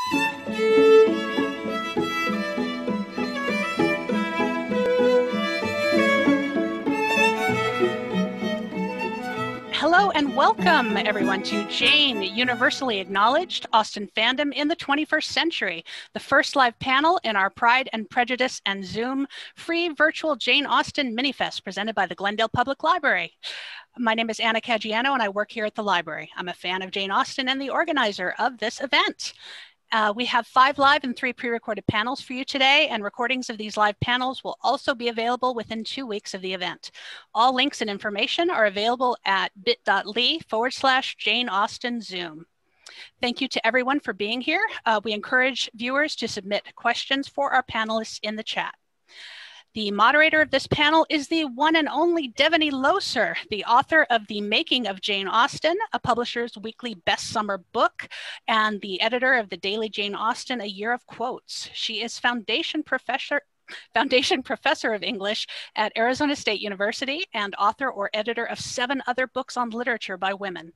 Hello and welcome everyone to Jane, Universally Acknowledged, Austen Fandom in the 21st Century, the first live panel in our Pride and Prejudice and Zoom free virtual Jane Austen mini-fest presented by the Glendale Public Library. My name is Anna Caggiano and I work here at the library. I'm a fan of Jane Austen and the organizer of this event. We have 5 live and 3 pre-recorded panels for you today, and recordings of these live panels will also be available within 2 weeks of the event. All links and information are available at bit.ly/Jane Austen Zoom. Thank you to everyone for being here. We encourage viewers to submit questions for our panelists in the chat. The moderator of this panel is the one and only Devoney Loser, the author of The Making of Jane Austen, a publisher's weekly best summer book, and the editor of the daily Jane Austen, A Year of Quotes. She is Foundation Professor of English at Arizona State University and author or editor of 7 other books on literature by women.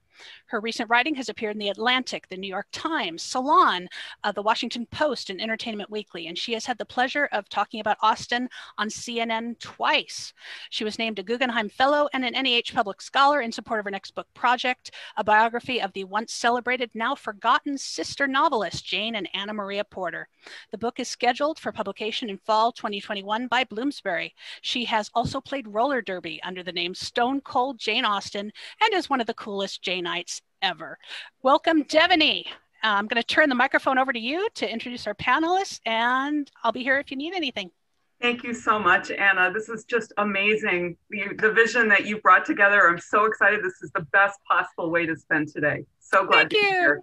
Her recent writing has appeared in The Atlantic, The New York Times, Salon, The Washington Post, and Entertainment Weekly, and she has had the pleasure of talking about Austen on CNN twice. She was named a Guggenheim Fellow and an NEH Public Scholar in support of her next book project, a biography of the once celebrated, now forgotten sister novelist Jane and Anna Maria Porter. The book is scheduled for publication in fall 2021 by Bloomsbury. She has also played roller derby under the name Stone Cold Jane Austen and is one of the coolest Janeites ever. Welcome, Devoney. I'm going to turn the microphone over to you to introduce our panelists, and I'll be here if you need anything. Thank you so much, Anna. This is just amazing. The vision that you brought together, I'm so excited. This is the best possible way to spend today. So glad to be here.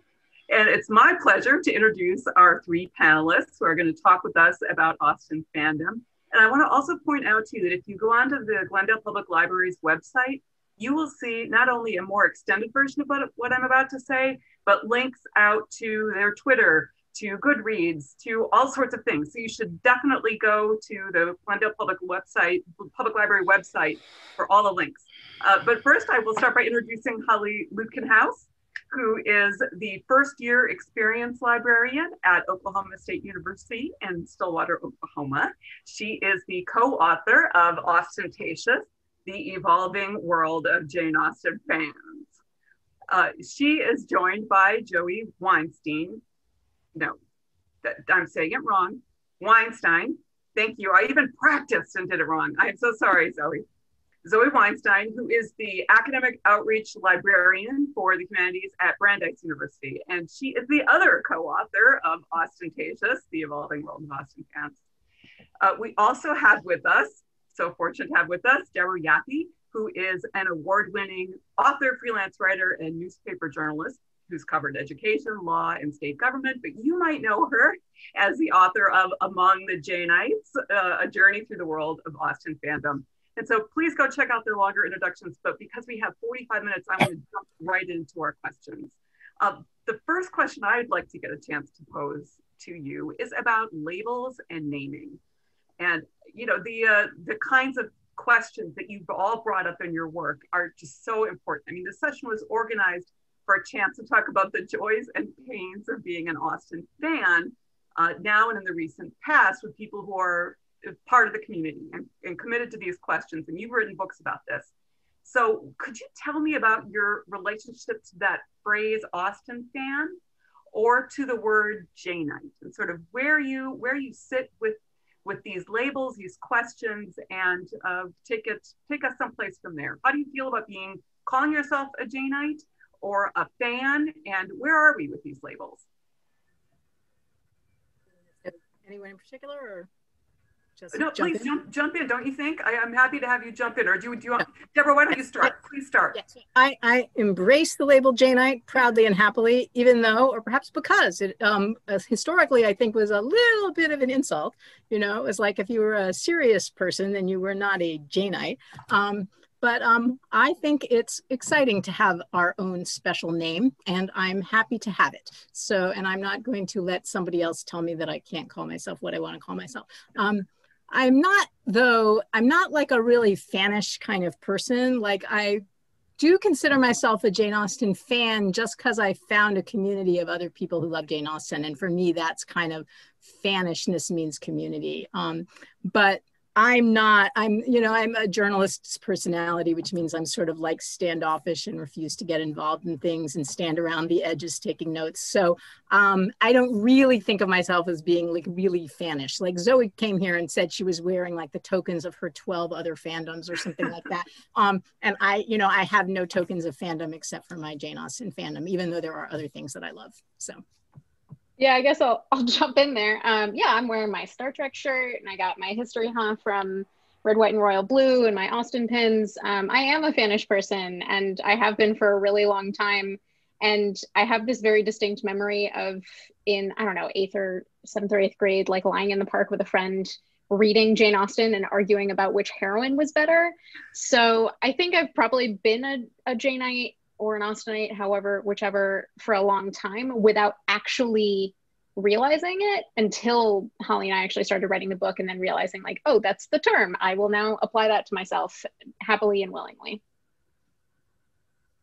And it's my pleasure to introduce our 3 panelists who are going to talk with us about Austen Fandom. And I want to also point out to you that if you go onto the Glendale Public Library's website, you will see not only a more extended version of what I'm about to say, but links out to their Twitter, to Goodreads, to all sorts of things. So you should definitely go to the Glendale Public Library website for all the links. But first, I will start by introducing Holly Lutkenhouse, who is the first-year experience librarian at Oklahoma State University in Stillwater, Oklahoma. She is the co-author of Austentatious, The Evolving World of Jane Austen Fans. She is joined by Joey Weinstein. No, I'm saying it wrong. Weinstein. Thank you. I even practiced and did it wrong. I'm so sorry, Zoe. Zoe Weinstein, who is the academic outreach librarian for the humanities at Brandeis University. And she is the other co-author of Austentatious, The Evolving World of Austen Fans. We also have with us, so fortunate to have with us, Deborah Yaffe, who is an award-winning author, freelance writer, and newspaper journalist who's covered education, law, and state government, but you might know her as the author of Among the Janeites, A Journey Through the World of Austen Fandom. And so please go check out their longer introductions, but because we have 45 minutes, I'm going to jump right into our questions. The first question I'd like to get a chance to pose to you is about labels and naming. And you know, the kinds of questions that you've all brought up in your work are just so important. I mean, the session was organized for a chance to talk about the joys and pains of being an Austen fan now and in the recent past with people who are part of the community and committed to these questions. And you've written books about this. So could you tell me about your relationship to that phrase Austen fan or to the word Janeite and sort of where you sit with these labels, these questions, and take us someplace from there. How do you feel about calling yourself a Janeite or a fan, and where are we with these labels? Anyone in particular, or just no? Please jump in. Don't you think? I'm happy to have you jump in. Or do you want, Deborah? Why don't you start? Please start. Yes. I embrace the label Janeite proudly and happily, even though, or perhaps because it historically I think was a little bit of an insult. You know, it was like if you were a serious person, then you were not a Janeite. But I think it's exciting to have our own special name, and I'm happy to have it. So, and I'm not going to let somebody else tell me that I can't call myself what I want to call myself. I'm not like a really fanish kind of person. Like I do consider myself a Jane Austen fan just because I found a community of other people who love Jane Austen. And for me, that's kind of fanishness means community. But I'm a journalist's personality, which means I'm sort of like standoffish and refuse to get involved in things and stand around the edges taking notes. So I don't really think of myself as being like really fanish. Like Zoe came here and said she was wearing like the tokens of her 12 other fandoms or something like that. And I have no tokens of fandom except for my Jane Austen fandom, even though there are other things that I love. So. Yeah, I guess I'll jump in there. Yeah, I'm wearing my Star Trek shirt, and I got my history from Red, White, and Royal Blue, and my Austen pins. I am a fanish person, and I have been for a really long time. And I have this very distinct memory of in, I don't know, 8th or 7th or 8th grade, like lying in the park with a friend, reading Jane Austen and arguing about which heroine was better. So I think I've probably been a Janeite or an Austenite, however, whichever, for a long time without actually realizing it until Holly and I actually started writing the book and then realizing like, oh, that's the term. I will now apply that to myself happily and willingly.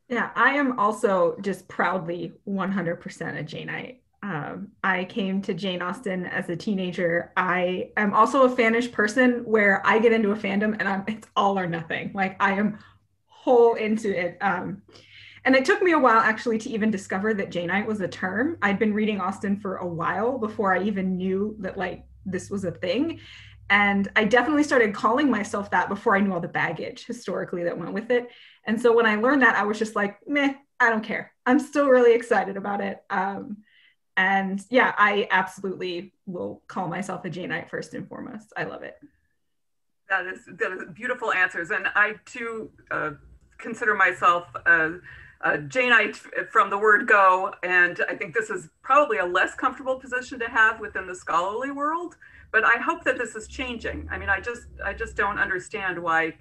Yeah, I am also just proudly 100% a Janeite. I came to Jane Austen as a teenager. I am also a fanish person where I get into a fandom and it's all or nothing. Like I am whole into it. And it took me a while actually to even discover that Janeite was a term. I'd been reading Austen for a while before I even knew that like this was a thing. And I definitely started calling myself that before I knew all the baggage historically that went with it. And so when I learned that, I was just like, meh, I don't care. I'm still really excited about it. And yeah, I absolutely will call myself a Janeite first and foremost. I love it. That is beautiful answers. And I too consider myself a Janeite from the word go, and I think this is probably a less comfortable position to have within the scholarly world, but I hope that this is changing. I mean, I just don't understand why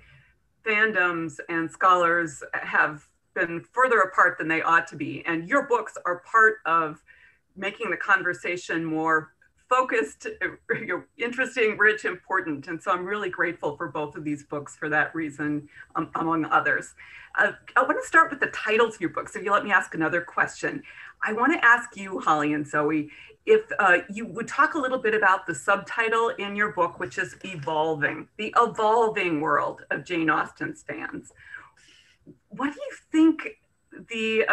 fandoms and scholars have been further apart than they ought to be, and your books are part of making the conversation more focused, interesting, rich, important. And so I'm really grateful for both of these books for that reason, among others. I want to start with the titles of your books. If you let me ask another question, I want to ask you, Holly and Zoe, if you would talk a little bit about the subtitle in your book, which is Evolving, the evolving world of Jane Austen's fans. What do you think the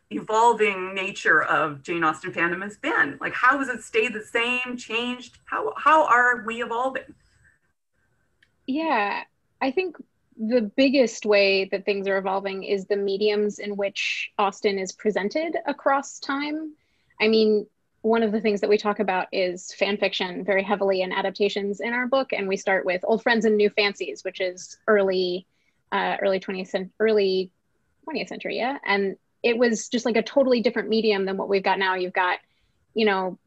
evolving nature of Jane Austen fandom has been? Like, how has it stayed the same, changed? How are we evolving? Yeah, I think the biggest way that things are evolving is the mediums in which Austen is presented across time. I mean, one of the things that we talk about is fan fiction very heavily and adaptations in our book. And we start with Old Friends and New Fancies, which is early 20th century, yeah. And it was just like a totally different medium than what we've got now. You've got,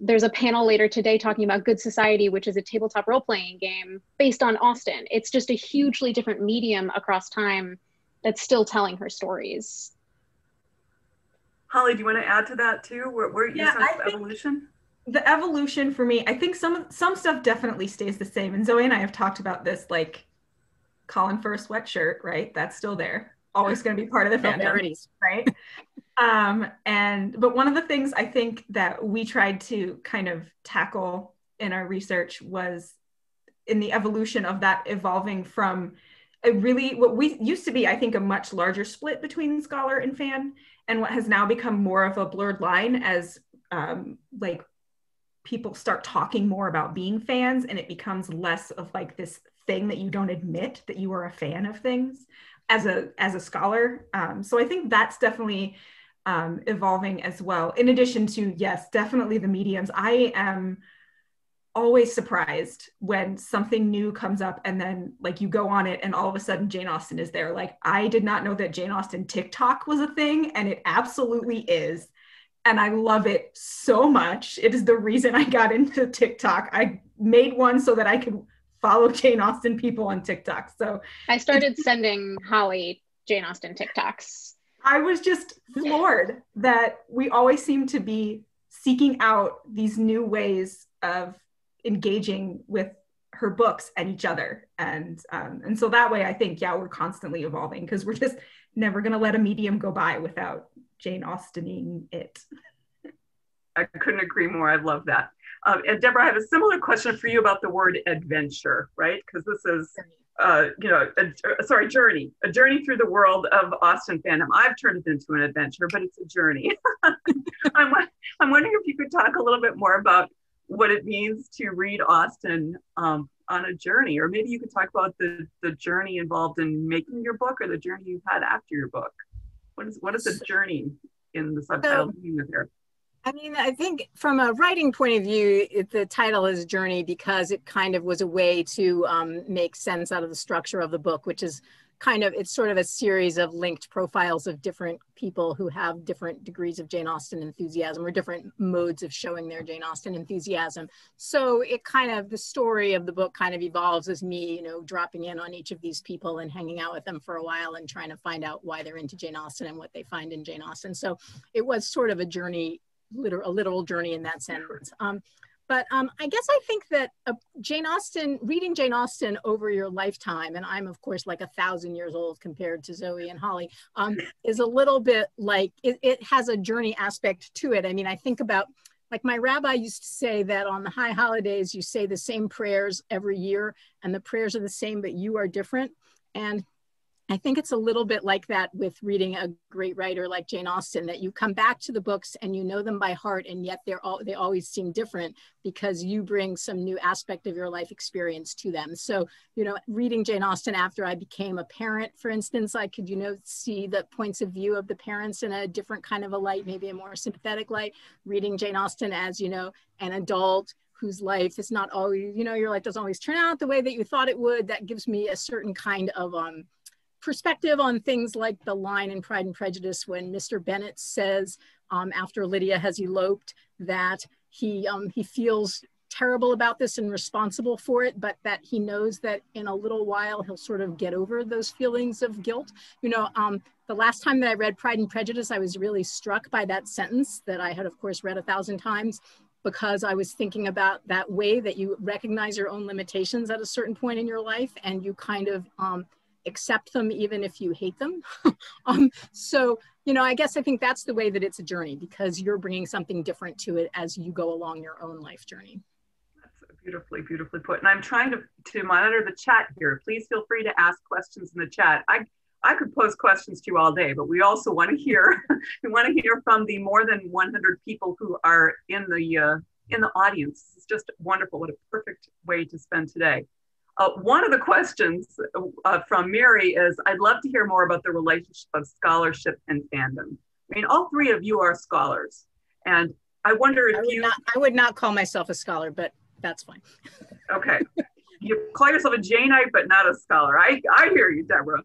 there's a panel later today talking about Good Society, which is a tabletop role-playing game based on Austen. It's just a hugely different medium across time that's still telling her stories. Holly, do you want to add to that too? Where you sense evolution? The evolution for me, I think some stuff definitely stays the same. And Zoe and I have talked about this, like Colin for a sweatshirt, right? That's still there. Always going to be part of the fandom, right? But one of the things I think that we tried to kind of tackle in our research was in the evolution of that evolving from what we used to be, I think, a much larger split between scholar and fan, and what has now become more of a blurred line as like people start talking more about being fans, and it becomes less of like this thing that you don't admit that you are a fan of things as a scholar. So I think that's definitely evolving as well. In addition to, yes, definitely the mediums. I am always surprised when something new comes up and then like you go on it and all of a sudden Jane Austen is there. Like, I did not know that Jane Austen TikTok was a thing, and it absolutely is. And I love it so much. It is the reason I got into TikTok. I made one so that I could follow Jane Austen people on TikTok. So I started sending Holly Jane Austen TikToks. I was just floored that we always seem to be seeking out these new ways of engaging with her books and each other. And so that way, I think, yeah, we're constantly evolving because we're just never going to let a medium go by without Jane Austening it. I couldn't agree more. I love that. And Deborah, I have a similar question for you about the word adventure, right? Because this is, journey, a journey through the world of Austen fandom. I've turned it into an adventure, but it's a journey. I'm wondering if you could talk a little bit more about what it means to read Austen on a journey, or maybe you could talk about the journey involved in making your book, or the journey you've had after your book. What is the journey in the subtitle there? I mean, I think from a writing point of view, the title is Journey because it kind of was a way to make sense out of the structure of the book, which is it's sort of a series of linked profiles of different people who have different degrees of Jane Austen enthusiasm or different modes of showing their Jane Austen enthusiasm. So it the story of the book kind of evolves as me, dropping in on each of these people and hanging out with them for a while and trying to find out why they're into Jane Austen and what they find in Jane Austen. So it was sort of a journey, a literal journey in that sense. But I guess I think that reading Jane Austen over your lifetime, and I'm of course like 1,000 years old compared to Zoe and Holly, is a little bit like, it has a journey aspect to it. I mean, I think about, like my rabbi used to say that on the high holidays, you say the same prayers every year and the prayers are the same, but you are different. And I think it's a little bit like that with reading a great writer like Jane Austen, that you come back to the books and you know them by heart, and yet they always seem different because you bring some new aspect of your life experience to them. So, reading Jane Austen after I became a parent, for instance, I could, see the points of view of the parents in a different kind of a light, maybe a more sympathetic light. Reading Jane Austen as, an adult whose life is not always, your life doesn't always turn out the way that you thought it would, that gives me a certain kind of perspective on things like the line in Pride and Prejudice when Mr. Bennet says after Lydia has eloped that he feels terrible about this and responsible for it, but that he knows that in a little while he'll sort of get over those feelings of guilt. The last time that I read Pride and Prejudice, I was really struck by that sentence that I had of course read 1,000 times, because I was thinking about that way that you recognize your own limitations at a certain point in your life and you kind of accept them even if you hate them. So, I guess I think that's the way that it's a journey, because you're bringing something different to it as you go along your own life journey. That's beautifully, beautifully put. And I'm trying to monitor the chat here. Please feel free to ask questions in the chat. I could pose questions to you all day, but we also want to hear, from the more than 100 people who are in the audience. It's just wonderful. What a perfect way to spend today. One of the questions from Mary is, I'd love to hear more about the relationship of scholarship and fandom. I mean, all three of you are scholars, and I wonder if I would not call myself a scholar, but that's fine. Okay. You call yourself a Janeite, but not a scholar. I hear you, Deborah.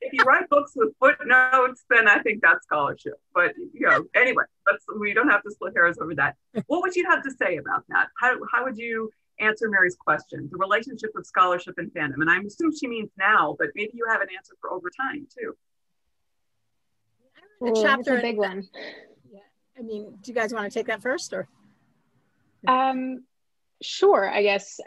If you write books with footnotes, then I think that's scholarship. But anyway, we don't have to split hairs over that. What would you have to say about that? How would you answer Mary's question, the relationship of scholarship and fandom? And I'm assuming she means now, but maybe you have an answer for over time too. The chapter, a big one. Yeah. I mean, do you guys want to take that first, or? Sure, I guess.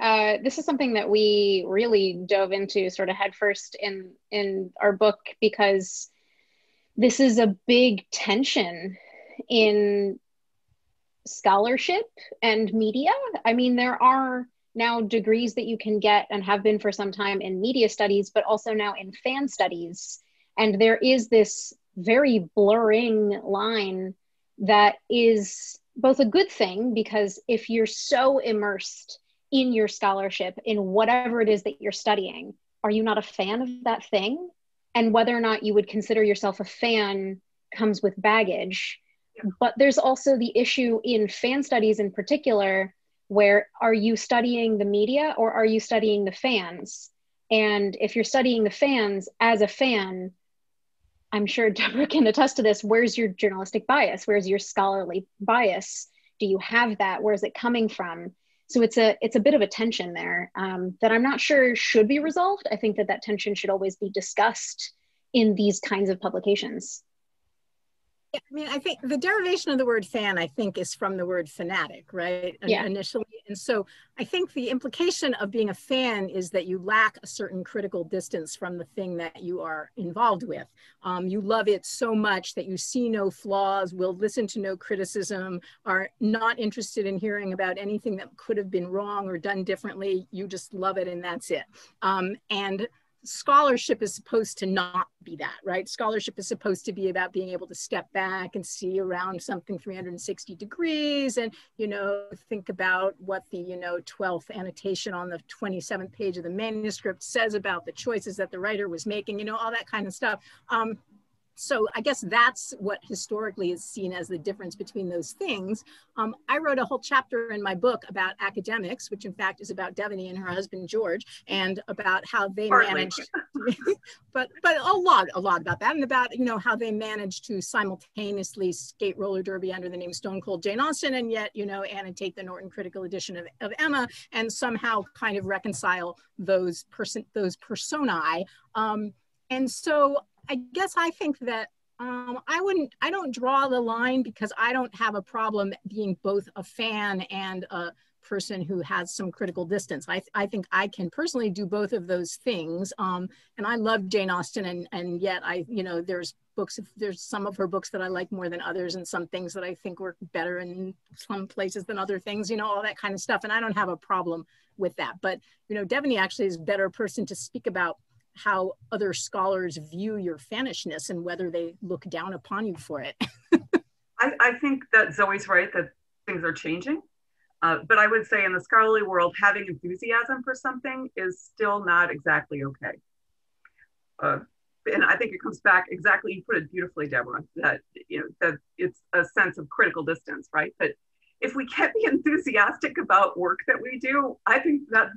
This is something that we really dove into sort of headfirst in our book, because this is a big tension in scholarship and media. I mean, there are now degrees that you can get and have been for some time in media studies, but also now in fan studies. And there is this very blurring line that is both a good thing, because if you're so immersed in your scholarship, in whatever it is that you're studying, are you not a fan of that thing? And whether or not you would consider yourself a fan comes with baggage. But there's also the issue in fan studies in particular, where are you studying the media or are you studying the fans? And if you're studying the fans as a fan, I'm sure Deborah can attest to this, where's your journalistic bias? Where's your scholarly bias? Do you have that? Where's it coming from? So it's a bit of a tension there that I'm not sure should be resolved. I think that tension should always be discussed in these kinds of publications. Yeah, I mean, I think the derivation of the word fan, I think, is from the word fanatic, right? Yeah. Initially. And so I think the implication of being a fan is that you lack a certain critical distance from the thing that you are involved with. You love it so much that you see no flaws, will listen to no criticism, are not interested in hearing about anything that could have been wrong or done differently. You just love it and that's it. And scholarship is supposed to not be that, right? Scholarship is supposed to be about being able to step back and see around something 360 degrees and, think about what the, 12th annotation on the 27th page of the manuscript says about the choices that the writer was making, all that kind of stuff. So I guess that's what historically is seen as the difference between those things. I wrote a whole chapter in my book about academics, which in fact is about Devoney and her husband, George, and about how they managed, but a lot about that, and about, how they managed to simultaneously skate roller derby under the name Stone Cold Jane Austen, and yet, annotate the Norton critical edition of Emma, and somehow kind of reconcile those personae. And so I guess I think that I don't draw the line because I don't have a problem being both a fan and a person who has some critical distance. I think I can personally do both of those things. And I love Jane Austen, and yet there's some of her books that I like more than others, and some things that I think work better in some places than other things, all that kind of stuff. And I don't have a problem with that. But, Devoney actually is a better person to speak about how other scholars view your fanishness and whether they look down upon you for it. I think that Zoe's right, that things are changing. But I would say in the scholarly world, having enthusiasm for something is still not exactly okay. And I think it comes back exactly, you put it beautifully, Deborah, that, that it's a sense of critical distance, right? But if we can't be enthusiastic about work that we do, I think that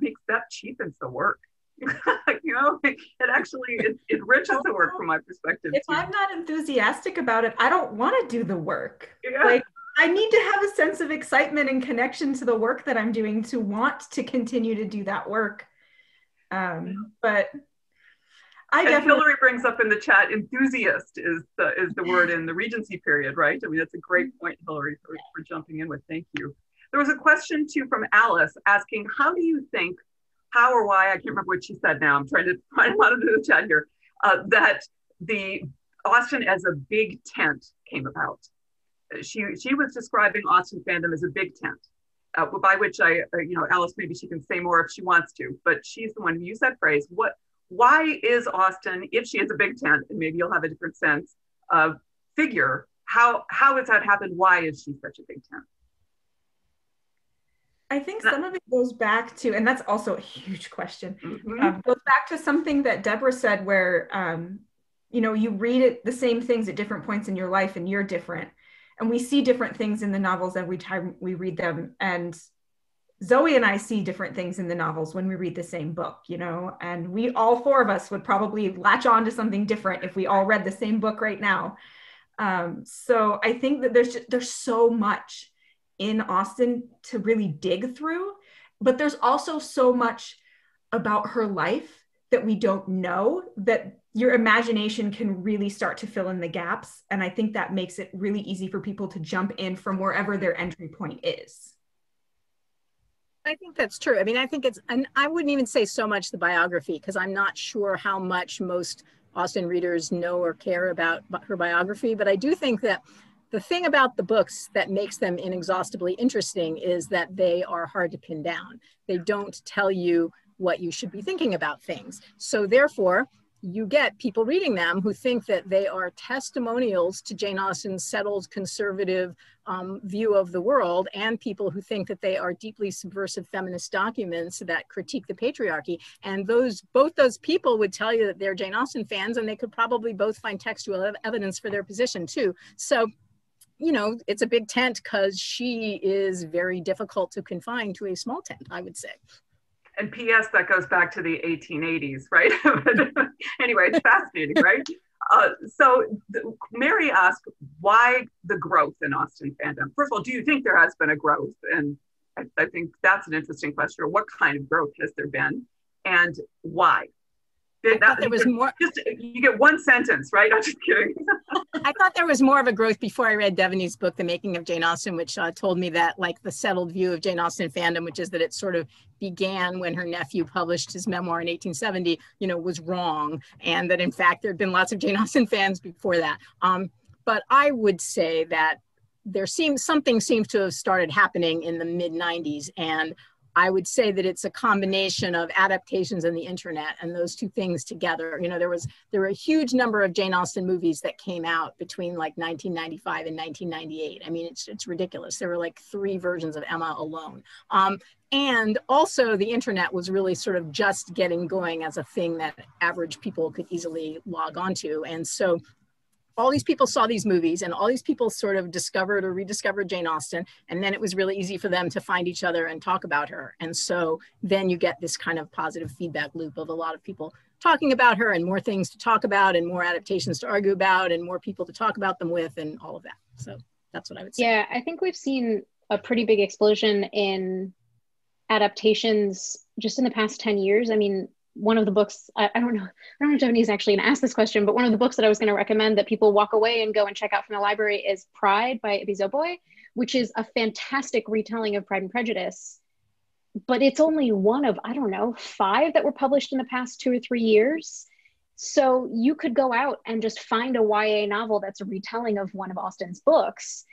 cheapens the work. It actually enriches the work from my perspective. If I'm not enthusiastic about it, I don't want to do the work. Yeah. I need to have a sense of excitement and connection to the work that I'm doing to want to continue to do that work. But Hillary brings up in the chat, enthusiast is the word in the Regency period, right? I mean, that's a great point, Hillary, for jumping in with. Thank you. There was a question too from Alice asking, how do you think, how or why, I can't remember what she said now, I'm trying to find out of the chat here, that the Austen as a big tent came about. She was describing Austen fandom as a big tent, by which Alice, maybe she can say more if she wants to, but she's the one who used that phrase. Why is Austen, if she is a big tent, and maybe you'll have a different sense of figure, how has that happened? Why is she such a big tent? I think some of it goes back to, and that's also a huge question, goes back to something that Deborah said where, you read the same things at different points in your life and you're different. And we see different things in the novels every time we read them. And Zoe and I see different things in the novels when we read the same book, and we, all four of us, would probably latch on to something different if we all read the same book right now. So I think that there's so much in Austen to really dig through, but there's also so much about her life that we don't know, that your imagination can really start to fill in the gaps. And I think that makes it really easy for people to jump in from wherever their entry point is. I think that's true. I mean, I think and I wouldn't even say so much the biography, because I'm not sure how much most Austen readers know or care about her biography, but I do think that the thing about the books that makes them inexhaustibly interesting is that they are hard to pin down. They don't tell you what you should be thinking about things. So therefore, you get people reading them who think that they are testimonials to Jane Austen's settled conservative view of the world, and people who think that they are deeply subversive feminist documents that critique the patriarchy. And both those people would tell you that they're Jane Austen fans, and they could probably both find textual evidence for their position too. So, it's a big tent because she is very difficult to confine to a small tent, I would say. And P.S., that goes back to the 1880s, right? But anyway, it's fascinating, right? So Mary asked, why the growth in Austen fandom? First of all, do you think there has been a growth? And I think that's an interesting question. What kind of growth has there been? And why? I thought there was more. Just you get one sentence, right? I'm just kidding. I thought there was more of a growth before I read Devoney's book, The Making of Jane Austen, which told me that like the settled view of Jane Austen fandom, which is that it sort of began when her nephew published his memoir in 1870, was wrong, and that in fact there had been lots of Jane Austen fans before that. But I would say that something seems to have started happening in the mid 90s, and I would say that it's a combination of adaptations and the internet, and those two things together. There were a huge number of Jane Austen movies that came out between like 1995 and 1998. I mean, it's ridiculous. There were like 3 versions of Emma alone. And also the internet was really sort of just getting going as a thing that average people could easily log onto. And so all these people saw these movies, and all these people sort of discovered or rediscovered Jane Austen, and then it was really easy for them to find each other and talk about her. And so then you get this kind of positive feedback loop of a lot of people talking about her, and more things to talk about, and more adaptations to argue about, and more people to talk about them with, and all of that. So that's what I would say. Yeah, I think we've seen a pretty big explosion in adaptations just in the past 10 years. I mean, one of the books, I don't know if Devoney's actually going to ask this question, but one of the books that I was going to recommend that people walk away and go and check out from the library is Pride by Ibi Zoboi, which is a fantastic retelling of Pride and Prejudice. But it's only one of, 5 that were published in the past 2 or 3 years. So you could go out and just find a YA novel that's a retelling of one of Austen's books.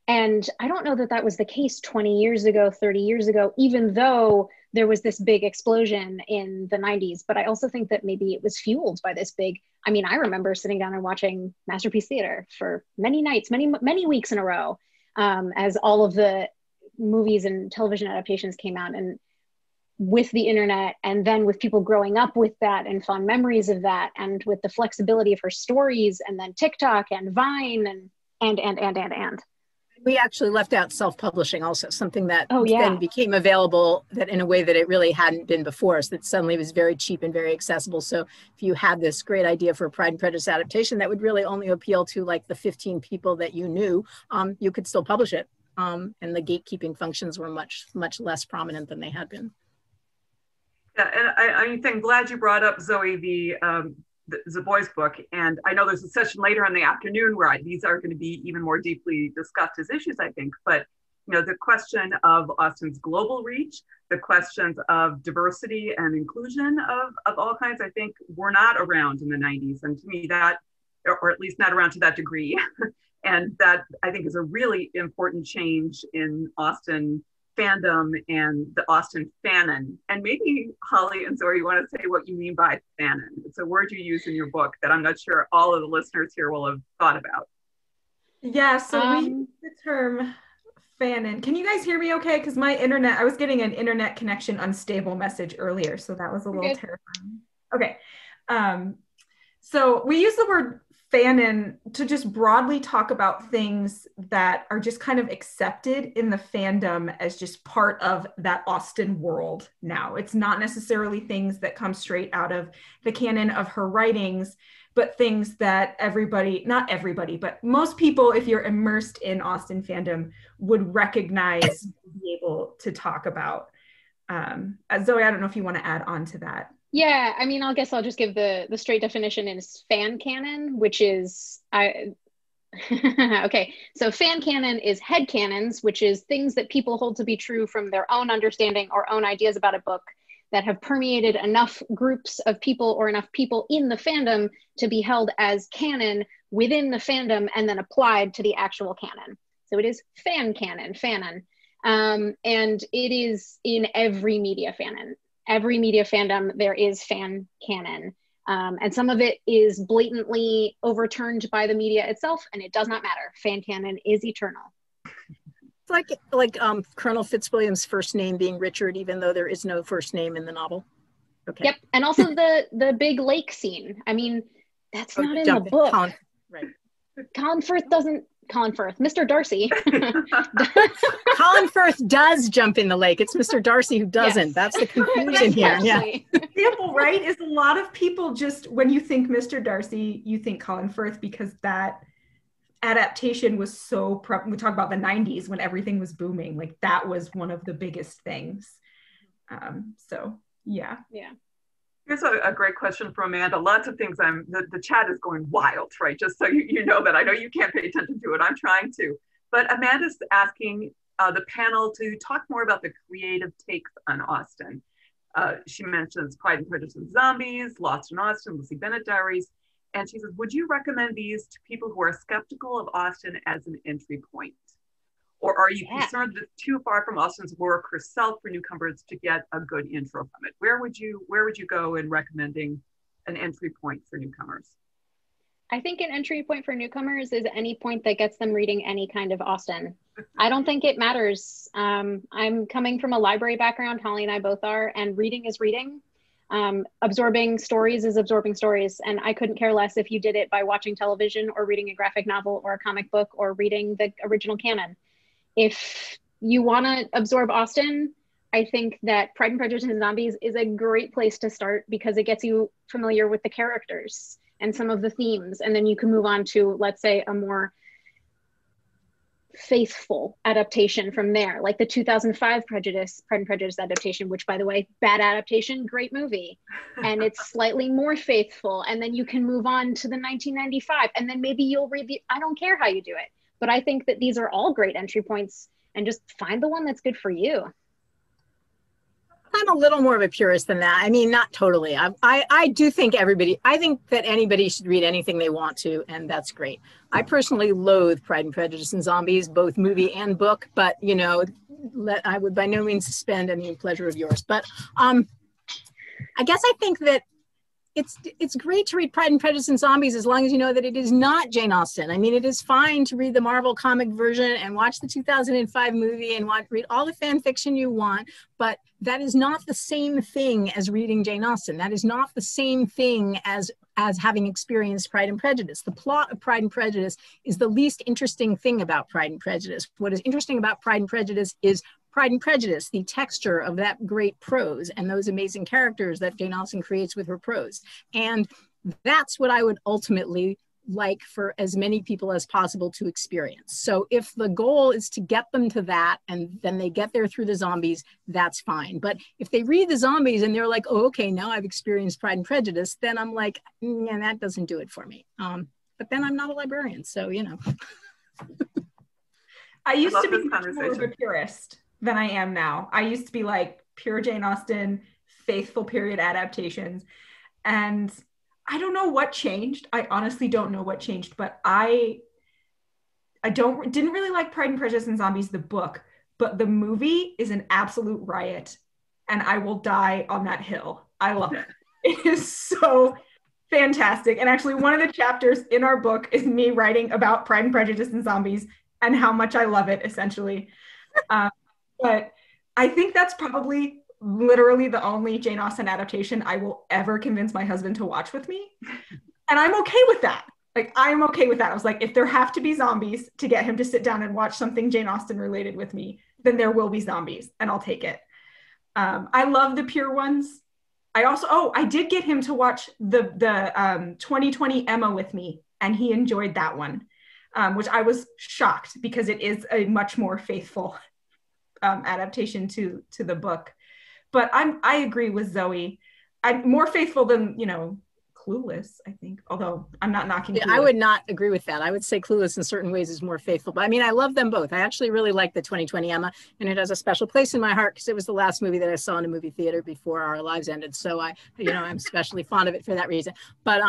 And I don't know that that was the case 20 years ago, 30 years ago, even though there was this big explosion in the 90s. But I also think that maybe it was fueled by this big, I remember sitting down and watching Masterpiece Theater for many nights, many weeks in a row, as all of the movies and television adaptations came out. And with the internet, and then with people growing up with that and fond memories of that, and with the flexibility of her stories, and then TikTok and Vine and. We actually left out self-publishing also, something that then became available that in a way that it really hadn't been before, so that suddenly was very cheap and very accessible. So if you had this great idea for a Pride and Prejudice adaptation that would really only appeal to like the 15 people that you knew, you could still publish it. And the gatekeeping functions were much, much less prominent than they had been. Yeah, and I'm glad you brought up Zoe, the boys book, and I know there's a session later in the afternoon where these are going to be even more deeply discussed as issues, I think. But the question of Austen's global reach, the questions of diversity and inclusion of all kinds, I think were not around in the 90s, and to me that, or at least not around to that degree, and that I think is a really important change in Austen fandom and the Austen fanon. And maybe Holly and Zoe, you want to say what you mean by fanon? It's a word you use in your book that I'm not sure all of the listeners here will have thought about. Yeah, so we use the term fanon. Can you guys hear me okay? Because my internet, I was getting an internet connection unstable message earlier, so that was a little terrifying. Okay, so we use the word fanon to just broadly talk about things that are just kind of accepted in the fandom as just part of that Austen world now. It's not necessarily things that come straight out of the canon of her writings, but things that not everybody, but most people, if you're immersed in Austen fandom, would recognize, be able to talk about. Zoe, I don't know if you want to add on to that. Yeah, I guess I'll just give the straight definition is fan canon, which is, okay, so fan canon is head canons, which is things that people hold to be true from their own understanding or own ideas about a book that have permeated enough groups of people or enough people in the fandom to be held as canon within the fandom and then applied to the actual canon. So it is fan canon, fanon. And it is in every media fanon. Every media fandom, there is fan canon. And some of it is blatantly overturned by the media itself, and it does not matter. Fan canon is eternal. It's like Colonel Fitzwilliam's first name being Richard, even though there is no first name in the novel. Okay. Yep, and also the big lake scene. That's not in the book. Right. Colin Firth, Mr. Darcy. Colin Firth does jump in the lake. It's Mr. Darcy who doesn't. Yes. That's the confusion here. Yeah. Example, right? Is a lot of people just, when you think Mr. Darcy, you think Colin Firth because that adaptation was so, we talk about the 90s when everything was booming. Like that was one of the biggest things. So, yeah. Yeah. Here's a great question from Amanda. Lots of things the chat is going wild, right? Just so you know that. I know you can't pay attention to it. I'm trying to. But Amanda's asking the panel to talk more about the creative takes on Austen. She mentions Pride and Prejudice and Zombies, Lost in Austen, Lucy Bennett Diaries. And she says, would you recommend these to people who are skeptical of Austen as an entry point? Or are you concerned that it's too far from Austen's work herself for newcomers to get a good intro from it? Where would you go in recommending an entry point for newcomers? I think an entry point for newcomers is any point that gets them reading any kind of Austen. I don't think it matters. I'm coming from a library background, Holly and I both are, and reading is reading. Absorbing stories is absorbing stories. And I couldn't care less if you did it by watching television or reading a graphic novel or a comic book or reading the original canon. If you want to absorb Austen, I think that Pride and Prejudice and Zombies is a great place to start because it gets you familiar with the characters and some of the themes. And then you can move on to, let's say, a more faithful adaptation from there, like the 2005 Pride and Prejudice adaptation, which, by the way, bad adaptation, great movie. And it's slightly more faithful. And then you can move on to the 1995, and then maybe you'll read I don't care how you do it. But I think that these are all great entry points, and just find the one that's good for you. I'm a little more of a purist than that. I mean, not totally. I do think I think that anybody should read anything they want to, and that's great. I personally loathe Pride and Prejudice and Zombies, both movie and book, but, you know, I would by no means suspend any pleasure of yours. But I guess I think that it's great to read Pride and Prejudice and Zombies as long as you know that it is not Jane Austen. I mean, it is fine to read the Marvel comic version and watch the 2005 movie and read all the fan fiction you want, but that is not the same thing as reading Jane Austen. That is not the same thing as having experienced Pride and Prejudice. The plot of Pride and Prejudice is the least interesting thing about Pride and Prejudice. What is interesting about Pride and Prejudice is Pride and Prejudice, the texture of that great prose and those amazing characters that Jane Austen creates with her prose. And that's what I would ultimately like for as many people as possible to experience. So if the goal is to get them to that and then they get there through the zombies, that's fine. But if they read the zombies and they're like, oh, okay, now I've experienced Pride and Prejudice, then I'm like, yeah, that doesn't do it for me. But then I'm not a librarian, so, you know. I used to be much more of a purist than I am now. I used to be like pure Jane Austen, faithful period adaptations. And I don't know what changed. I honestly don't know what changed, but I didn't really like Pride and Prejudice and Zombies, the book, but the movie is an absolute riot and I will die on that hill. I love it. It is so fantastic. And actually one of the chapters in our book is me writing about Pride and Prejudice and Zombies and how much I love it, essentially. But I think that's probably literally the only Jane Austen adaptation I will ever convince my husband to watch with me. And I'm okay with that. Like, I'm okay with that. I was like, if there have to be zombies to get him to sit down and watch something Jane Austen related with me, then there will be zombies and I'll take it. I love the pure ones. I did get him to watch the 2020 Emma with me, and he enjoyed that one, which I was shocked because it is a much more faithful adaptation to the book. But I agree with Zoe. I'm more faithful than, you know, Clueless, I think, although I'm not knocking Clueless. I would not agree with that. I would say Clueless in certain ways is more faithful, but I mean, I love them both. I actually really like the 2020 Emma, and it has a special place in my heart because it was the last movie that I saw in a movie theater before our lives ended. So I'm especially fond of it for that reason. But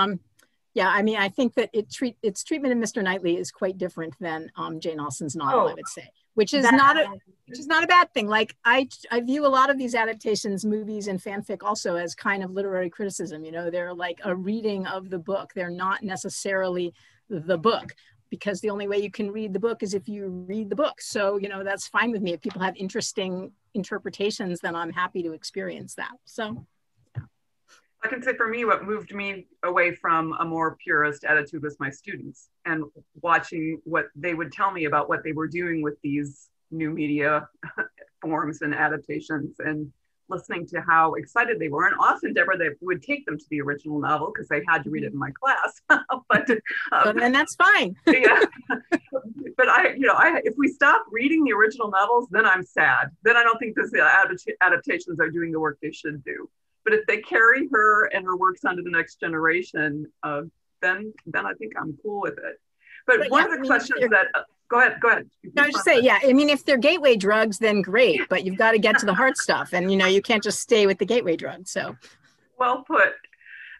yeah, I mean, I think that its treatment in Mr. Knightley is quite different than Jane Austen's novel, I would say, which is not a bad thing. Like I view a lot of these adaptations, movies and fanfic also as kind of literary criticism. You know, they're like a reading of the book. They're not necessarily the book, because the only way you can read the book is if you read the book. So, you know, that's fine with me. If people have interesting interpretations, then I'm happy to experience that. So. I can say for me, what moved me away from a more purist attitude was my students, and watching what they would tell me about what they were doing with these new media forms and adaptations, and listening to how excited they were. And often, Deborah, they would take them to the original novel because they had to read it in my class. But and that's fine. Yeah. But if we stop reading the original novels, then I'm sad. Then I don't think these adaptations are doing the work they should do. But if they carry her and her works on to the next generation, then I think I'm cool with it. But one of the questions that, go ahead. I was just saying, yeah, I mean, if they're gateway drugs, then great, but you've got to get to the hard stuff, and you can't just stay with the gateway drugs. So, well put.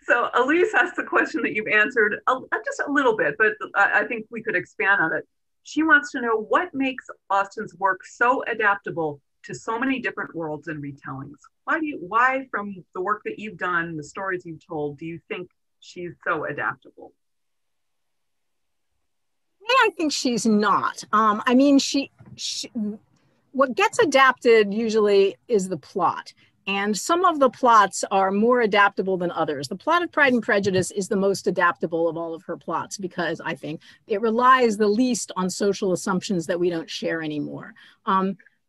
So Elise asked the question that you've answered just a little bit, but I think we could expand on it. She wants to know what makes Austen's work so adaptable to so many different worlds and retellings. Why from the work that you've done, the stories you've told, do you think she's so adaptable? I think she's not. I mean, what gets adapted usually is the plot. And some of the plots are more adaptable than others. The plot of Pride and Prejudice is the most adaptable of all of her plots because I think it relies the least on social assumptions that we don't share anymore.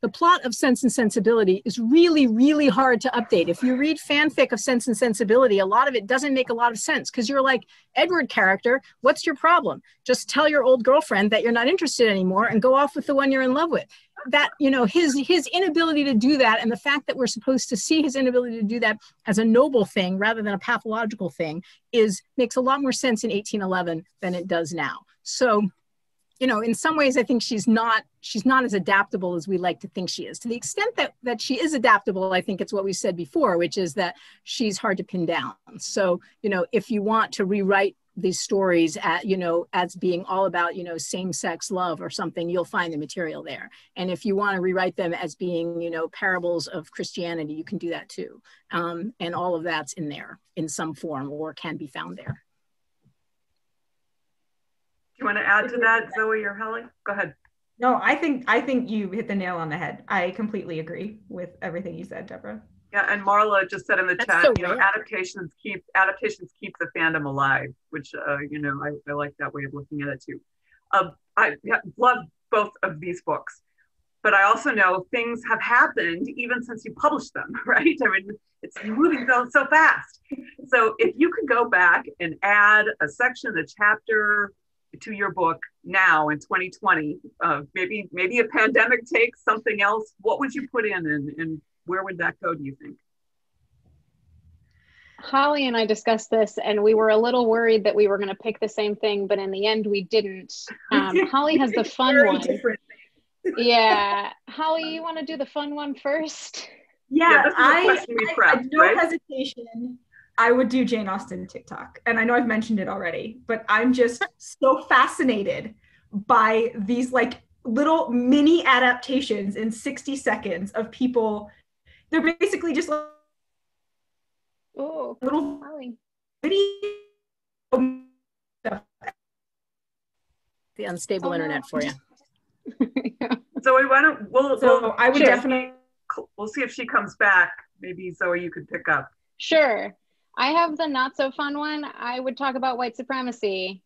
The plot of Sense and Sensibility is really, really hard to update. If you read fanfic of Sense and Sensibility, a lot of it doesn't make a lot of sense because you're like, Edward character, what's your problem? Just tell your old girlfriend that you're not interested anymore and go off with the one you're in love with. That, his inability to do that, and the fact that we're supposed to see his inability to do that as a noble thing rather than a pathological thing makes a lot more sense in 1811 than it does now. So, in some ways, I think she's not as adaptable as we like to think she is. To the extent that she is adaptable, I think it's what we said before, which is that she's hard to pin down. So, if you want to rewrite these stories as being all about, same-sex love or something, you'll find the material there. And if you want to rewrite them as being, parables of Christianity, you can do that too. And all of that's in there in some form or can be found there. Do you want to add to that, Zoe or Holly? Go ahead. No, I think you hit the nail on the head. I completely agree with everything you said, Deborah. Yeah, and Marla just said in the chat, adaptations keep the fandom alive, which I like that way of looking at it too. I love both of these books, but I also know things have happened even since you published them, right? I mean, it's moving so fast. So if you could go back and add a section, a chapter to your book now in 2020, maybe a pandemic takes something else, what would you put in and where would that go, do you think? Holly and I discussed this and we were a little worried that we were going to pick the same thing, but in the end we didn't. Holly has the fun one. Yeah. Holly, you want to do the fun one first? Yeah, I no hesitation. I would do Jane Austen TikTok. And I know I've mentioned it already, but I'm just so fascinated by these like little mini adaptations in 60 seconds of people. They're basically just like little video. The unstable internet for you. Zoe, I would definitely. We'll see if she comes back. Maybe Zoe, you could pick up. Sure. I have the not so fun one. I would talk about white supremacy.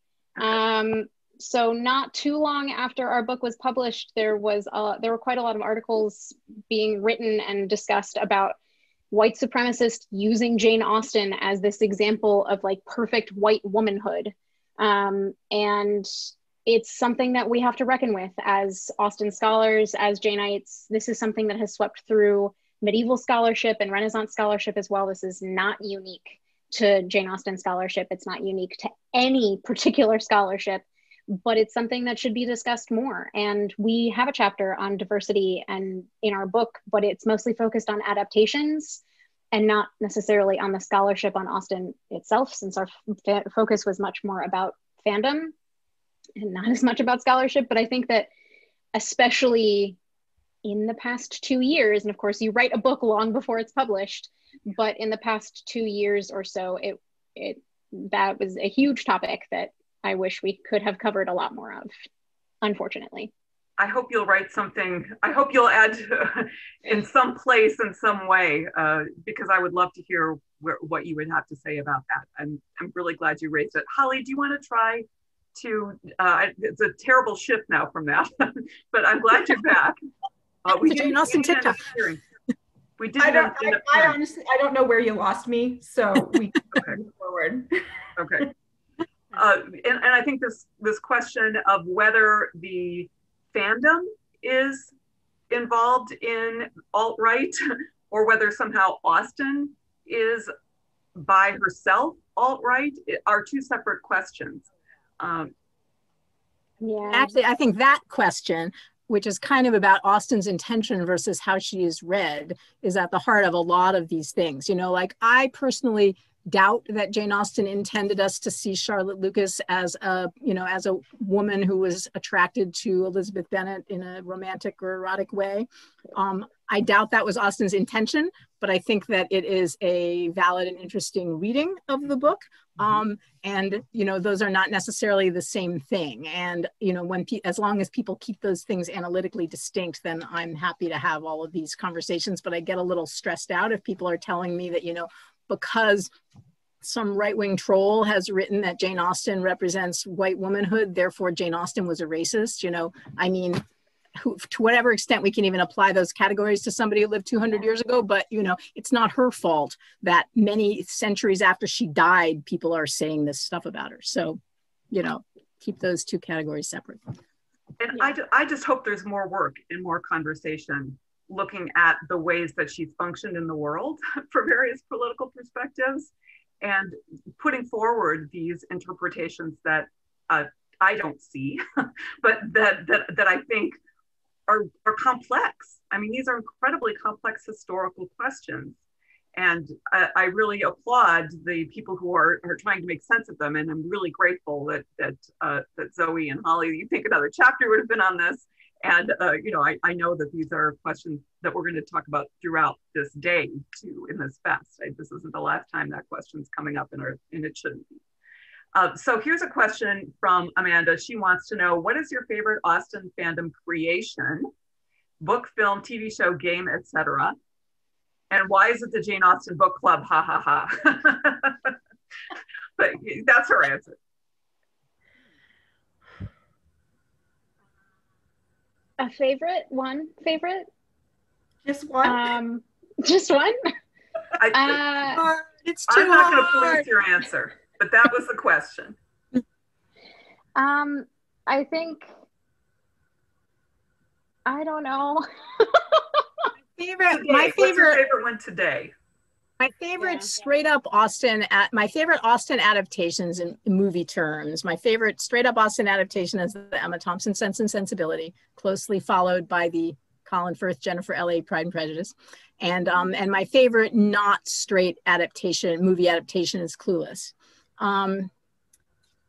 So not too long after our book was published, there were quite a lot of articles being written and discussed about white supremacists using Jane Austen as this example of like perfect white womanhood. And it's something that we have to reckon with as Austen scholars, as Janeites. This is something that has swept through medieval scholarship and Renaissance scholarship as well. This is not unique to Jane Austen scholarship. It's not unique to any particular scholarship, but it's something that should be discussed more. And we have a chapter on diversity and in our book, but it's mostly focused on adaptations and not necessarily on the scholarship on Austen itself, since our focus was much more about fandom and not as much about scholarship. But I think that especially in the past 2 years, and of course you write a book long before it's published, but in the past 2 years or so, that was a huge topic that I wish we could have covered a lot more of, unfortunately. I hope you'll write something. I hope you'll add in some place, in some way, because I would love to hear what you would have to say about that. I'm really glad you raised it. Holly, do you want to try to, it's a terrible shift now from that, but I'm glad you're back. We didn't Austen TikTok. We did. I honestly, I don't know where you lost me, so we can move forward. Okay. And I think this question of whether the fandom is involved in alt-right or whether somehow Austen is by herself alt-right are two separate questions. Yeah. Actually, I think that question, which is kind of about Austen's intention versus how she is read, is at the heart of a lot of these things. You know, like I personally doubt that Jane Austen intended us to see Charlotte Lucas as a, you know, as a woman who was attracted to Elizabeth Bennet in a romantic or erotic way. I doubt that was Austen's intention, but I think that it is a valid and interesting reading of the book. And, you know, those are not necessarily the same thing. And, you know, as long as people keep those things analytically distinct, then I'm happy to have all of these conversations. But I get a little stressed out if people are telling me that, you know, because some right-wing troll has written that Jane Austen represents white womanhood, therefore Jane Austen was a racist. You know, I mean, to whatever extent we can even apply those categories to somebody who lived 200 years ago, but, you know, it's not her fault that many centuries after she died, people are saying this stuff about her. So, you know, keep those two categories separate. And yeah. I just hope there's more work and more conversation looking at the ways that she's functioned in the world for various political perspectives and putting forward these interpretations that I don't see, but that I think are complex. I mean, these are incredibly complex historical questions. And I really applaud the people who are trying to make sense of them. And I'm really grateful that Zoe and Holly, you think another chapter would have been on this. And, you know, I know that these are questions that we're going to talk about throughout this day too in this fest. This isn't the last time that question's coming up and it shouldn't be. So here's a question from Amanda. She wants to know, what is your favorite Austen fandom creation? Book, film, TV show, game, etc. And why is it the Jane Austen Book Club? Ha ha ha. But that's her answer. A favorite? One favorite? Just one? Just one? It's too I'm not going to police your answer, but that was the question. I think, I don't know. What's your favorite one today? My favorite straight up Austen, my favorite Austen adaptations in movie terms, my favorite straight up Austen adaptation is the Emma Thompson Sense and Sensibility, closely followed by the Colin Firth, Jennifer L.A. Pride and Prejudice. And my favorite not straight adaptation, movie adaptation is Clueless.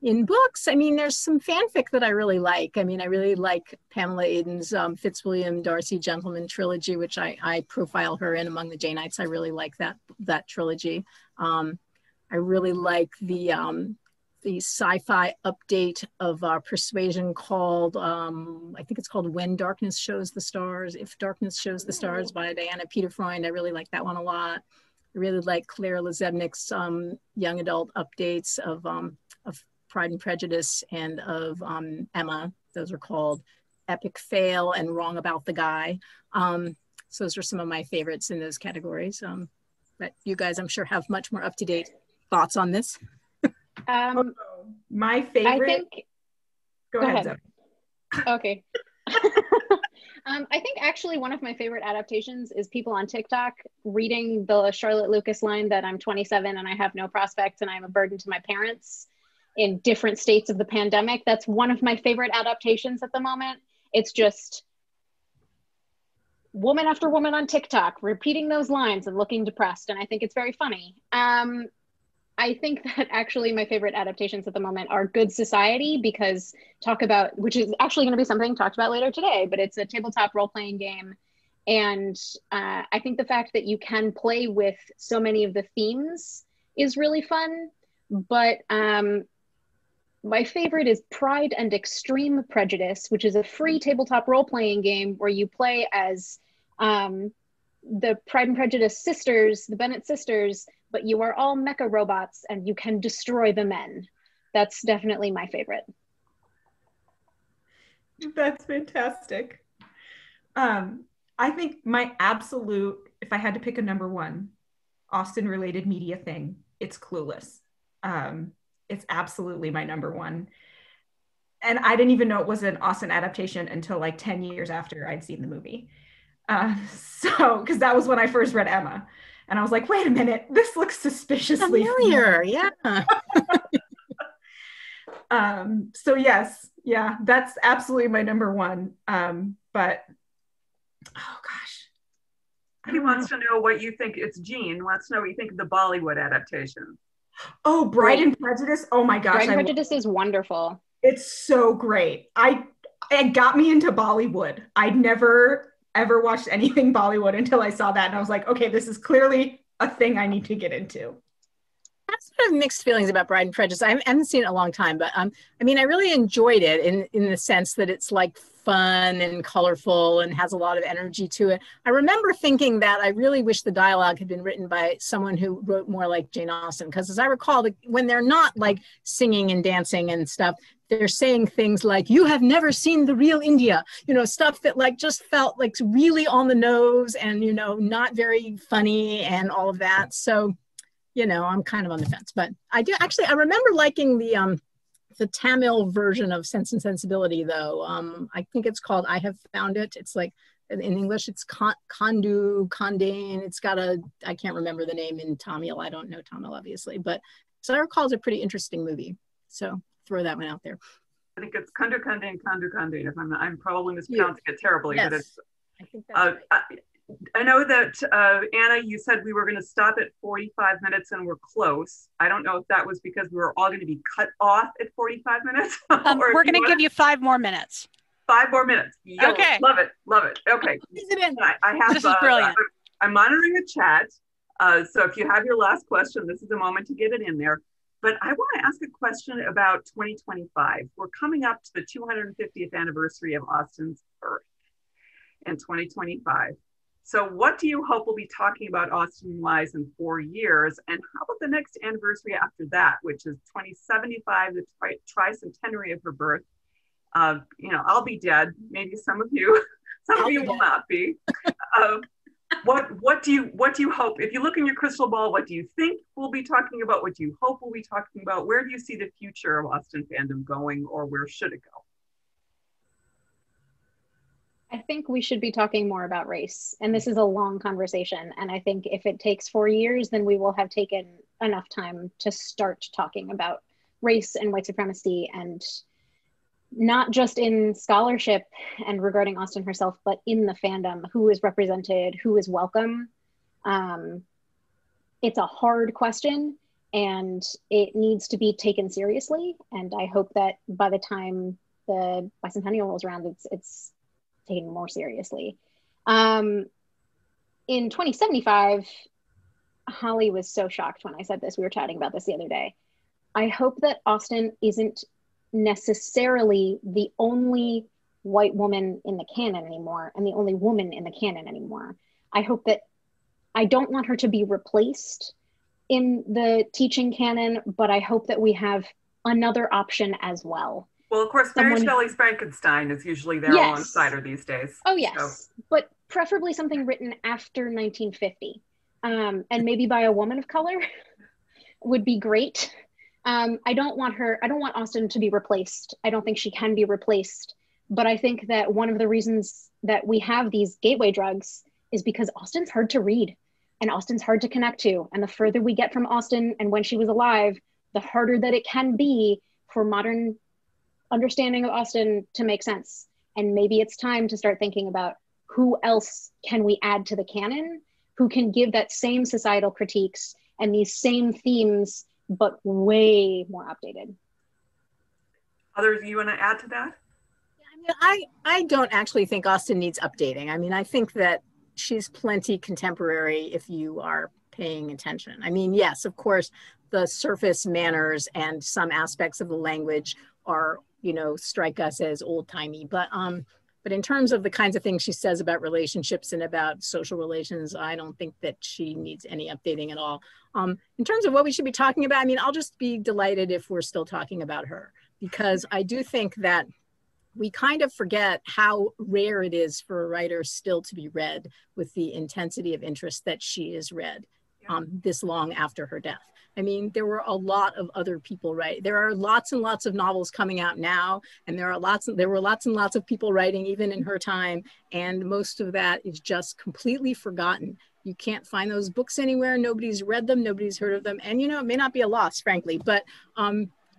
In books, I mean, there's some fanfic that I really like. I mean, I really like Pamela Aiden's Fitzwilliam Darcy Gentleman trilogy, which I profile her in among the Janeites. I really like that trilogy. I really like the sci-fi update of Persuasion called, I think it's called When Darkness Shows the Stars, If Darkness Shows the Stars by Diana Peter Freund. I really like that one a lot. I really like Claire Lazebnik's young adult updates of Pride and Prejudice and of Emma. Those are called Epic Fail and Wrong About the Guy. So those are some of my favorites in those categories. But you guys, I'm sure, have much more up-to-date thoughts on this. My favorite. Go ahead, Zoe. Okay. I think actually one of my favorite adaptations is people on TikTok reading the Charlotte Lucas line that I'm 27 and I have no prospects and I'm a burden to my parents in different states of the pandemic. That's one of my favorite adaptations at the moment. It's just woman after woman on TikTok repeating those lines and looking depressed. And I think it's very funny. I think that actually my favorite adaptations at the moment are Good Society, because which is actually going to be something talked about later today, but it's a tabletop role-playing game. And I think the fact that you can play with so many of the themes is really fun. But my favorite is Pride and Extreme Prejudice, which is a free tabletop role-playing game where you play as the Pride and Prejudice sisters, the Bennet sisters, but you are all mecha robots and you can destroy the men. That's definitely my favorite. That's fantastic. I think my absolute, if I had to pick a number one Austen-related media thing, it's Clueless. It's absolutely my number one. And I didn't even know it was an Austen adaptation until like 10 years after I'd seen the movie. Because that was when I first read Emma. And I was like, wait a minute, this looks suspiciously familiar. Yeah. So yes, yeah, that's absolutely my number one. But oh gosh. He wants to know what you think. It's Jean wants to know what you think of the Bollywood adaptation. Oh, Bride and Prejudice. Oh my gosh. Bride and Prejudice is wonderful. It's so great. It got me into Bollywood. I'd never ever watched anything Bollywood until I saw that. And I was like, okay, this is clearly a thing I need to get into. I have sort of mixed feelings about Bride and Prejudice. I haven't seen it in a long time, but I mean, I really enjoyed it in the sense that it's like fun and colorful and has a lot of energy to it. I remember thinking that I really wish the dialogue had been written by someone who wrote more like Jane Austen, because as I recall, when they're not like singing and dancing and stuff, they're saying things like, you have never seen the real India, you know, stuff that like just felt like really on the nose and, you know, not very funny and all of that. So, you know, I'm kind of on the fence, but I remember liking the Tamil version of Sense and Sensibility, though. I think it's called I Have Found It. It's like, in English, it's Kandane. It's got I can't remember the name in Tamil. I don't know Tamil, obviously. But so I recall it's a pretty interesting movie. So throw that one out there. I think it's Kundu Kandane. If I'm probably mispronouncing it terribly, yes. But it's. I think that's right. I know that, Anna, you said we were going to stop at 45 minutes and we're close. I don't know if that was because we were all going to be cut off at 45 minutes. We're going to give you 5 more minutes. 5 more minutes. Yo, okay. Love it. Okay. I have, this is brilliant. I'm monitoring the chat. So if you have your last question, this is the moment to get it in there. But I want to ask a question about 2025. We're coming up to the 250th anniversary of Austen's birth in 2025. So what do you hope we'll be talking about Austen-wise in 4 years? And how about the next anniversary after that, which is 2075, the tricentenary of her birth? You know, I'll be dead. Maybe some of you will not be. What do you hope? If you look in your crystal ball, what do you think we'll be talking about? What do you hope we'll be talking about? Where do you see the future of Austen fandom going, or where should it go? I think we should be talking more about race. And this is a long conversation. And I think if it takes 4 years, then we will have taken enough time to start talking about race and white supremacy, and not just in scholarship and regarding Austen herself, but in the fandom, who is represented, who is welcome. It's a hard question and it needs to be taken seriously. And I hope that by the time the bicentennial rolls around, it's taken more seriously. In 2075, Holly was so shocked when I said this. We were chatting about this the other day. I hope that Austen isn't necessarily the only white woman in the canon anymore and the only woman in the canon anymore. I hope that I don't want her to be replaced in the teaching canon, but I hope that we have another option as well. Well, of course, Mary Shelley's Frankenstein is usually there alongside her these days. Oh, yes. So. But preferably something written after 1950. And maybe by a woman of color would be great. I don't want Austen to be replaced. I don't think she can be replaced. But I think that one of the reasons that we have these gateway drugs is because Austen's hard to read and Austen's hard to connect to. And the further we get from Austen and when she was alive, the harder that it can be for modern understanding of Austen to make sense. And maybe it's time to start thinking about who else can we add to the canon, who can give that same societal critiques and these same themes, but way more updated. Others you want to add to that? I don't actually think Austen needs updating. I mean, I think that she's plenty contemporary if you are paying attention. I mean, yes, of course, the surface manners and some aspects of the language are, you know, strike us as old-timey, but in terms of the kinds of things she says about relationships and about social relations, I don't think that she needs any updating at all. In terms of what we should be talking about, I mean, I'll just be delighted if we're still talking about her, because I do think that we kind of forget how rare it is for a writer still to be read with the intensity of interest that she is read this long after her death. I mean, there were a lot of other people writing. There are lots and lots of novels coming out now, and there were lots and lots of people writing even in her time, and most of that is just completely forgotten. You can't find those books anywhere. Nobody's read them. Nobody's heard of them. And, you know, it may not be a loss, frankly, but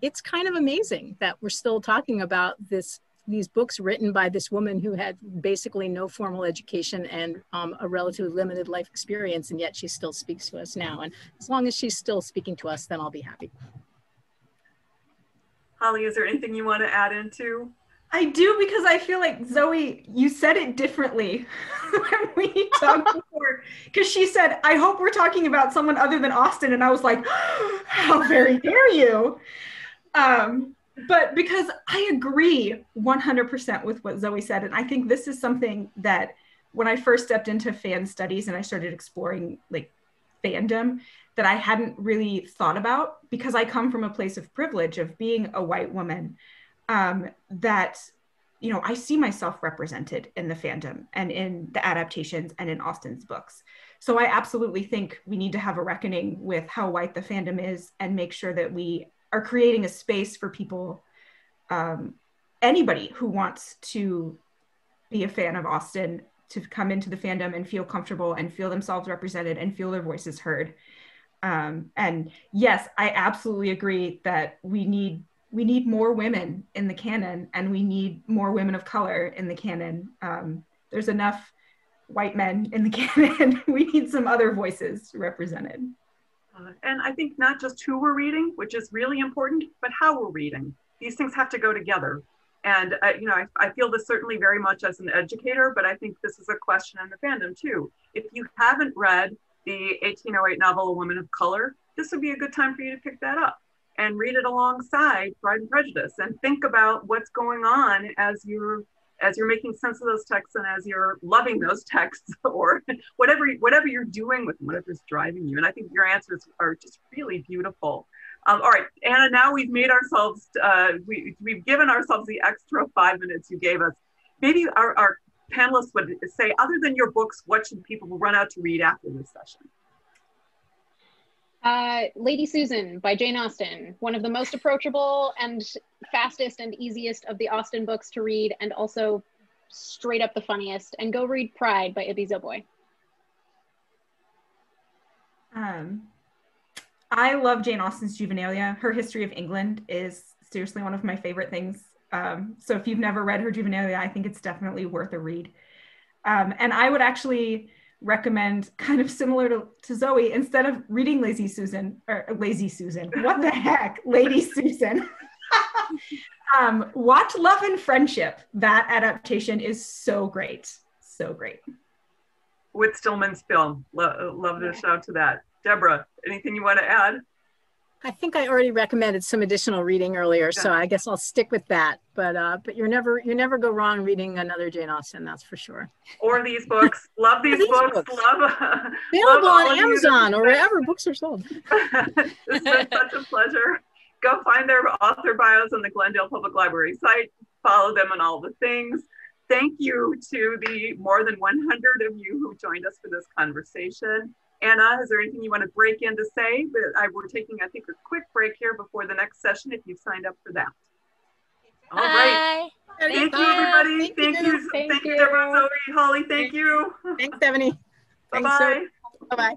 it's kind of amazing that we're still talking about these books written by this woman who had basically no formal education and a relatively limited life experience, and yet she still speaks to us now. And as long as she's still speaking to us, then I'll be happy. Holly, is there anything you want to add into? I do, because I feel like, Zoe, you said it differently when we talked before. Because she said, I hope we're talking about someone other than Austen. And I was like, how very dare you? But because I agree 100% with what Zoe said. And I think this is something that when I first stepped into fan studies and I started exploring like fandom, that I hadn't really thought about, because I come from a place of privilege of being a white woman. That, you know, I see myself represented in the fandom and in the adaptations and in Austen's books. So I absolutely think we need to have a reckoning with how white the fandom is and make sure that we are creating a space for people, anybody who wants to be a fan of Austen, to come into the fandom and feel comfortable and feel themselves represented and feel their voices heard. And yes, I absolutely agree that we need more women in the canon, and we need more women of color in the canon. There's enough white men in the canon. We need some other voices represented. And I think not just who we're reading, which is really important, but how we're reading. These things have to go together. And you know, I feel this certainly very much as an educator, but I think this is a question in the fandom too. If you haven't read the 1808 novel, A Woman of Color, this would be a good time for you to pick that up and read it alongside Pride and Prejudice, and think about what's going on as you're making sense of those texts and as you're loving those texts, or whatever you're doing with them, whatever's driving you. And I think your answers are just really beautiful. All right, Anna, now we've made ourselves, we've given ourselves the extra 5 minutes you gave us. Maybe our panelists would say, other than your books, what should people run out to read after this session? Lady Susan by Jane Austen, one of the most approachable and fastest and easiest of the Austen books to read, and also straight up the funniest. And go read Pride by Ibby Zoboy. I love Jane Austen's Juvenilia. Her History of England is seriously one of my favorite things. So if you've never read her Juvenilia, I think it's definitely worth a read. And I would actually recommend, kind of similar to Zoe, instead of reading Lazy Susan, what the heck, Lady Susan, watch Love and Friendship. That adaptation is so great, so great. Whit Stillman's film, love to shout to that. Deborah, anything you want to add? I think I already recommended some additional reading earlier, so I guess I'll stick with that. But you never go wrong reading another Jane Austen, that's for sure. Or these books. Love these books. Available on Amazon or wherever books are sold. It's been such a pleasure. Go find their author bios on the Glendale Public Library site. Follow them on all the things. Thank you to the more than 100 of you who joined us for this conversation. Anna, is there anything you want to break in to say? We're taking, I think, a quick break here before the next session if you've signed up for that. All right. Thank you, everybody. Thank you, Deborah, Zoe, Holly. Thank you. Thanks, Devoney. Bye-bye. Bye-bye.